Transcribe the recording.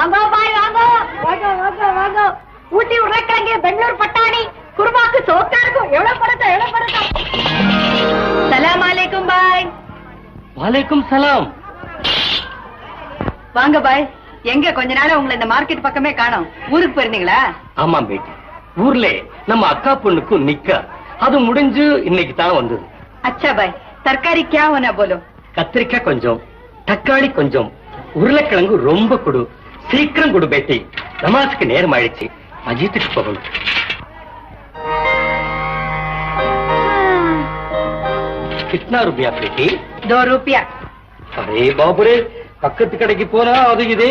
வாங்க பாய் வாங்க வாங்க வாங்க வாங்க. ஊட்டி உருளைக்கிழங்கு, பெங்களூர் பட்டாணி, குருமாக்கு சோக்கா இருக்கும். எவ்வளவு பணத்தா எவ்வளவு பணத்தா. சலாம் அலைக்கும் பாய். வாலைக்கும் சலாம். வாங்க பாய். எங்க கொஞ்ச நாளா உங்களை இந்த மார்க்கெட் பக்கமே காணோம். ஊருக்கு போயிருந்தீங்களா? ஆமா பேட்டி, ஊர்ல நம்ம அக்கா பொண்ணுக்கும் நிக்க, அது முடிஞ்சு இன்னைக்கு தான் வந்தது. अच्छा भाई, तरकारी क्या होना बोलो. கத்திரிக்காய் கொஞ்சம், தக்காளி கொஞ்சம், உருளைக்கிழங்கு ரொம்ப கொடு, சீக்கிரம் கொடு பேட்டி. நமாஸுக்கு நேரம் ஆயிடுச்சு, மஜீத்துக்கு போகணும். कितना रुपया बेटी? 2 रुपया. अरे बाबू रे, பக்கத்து கடைக்கு போனா அது இது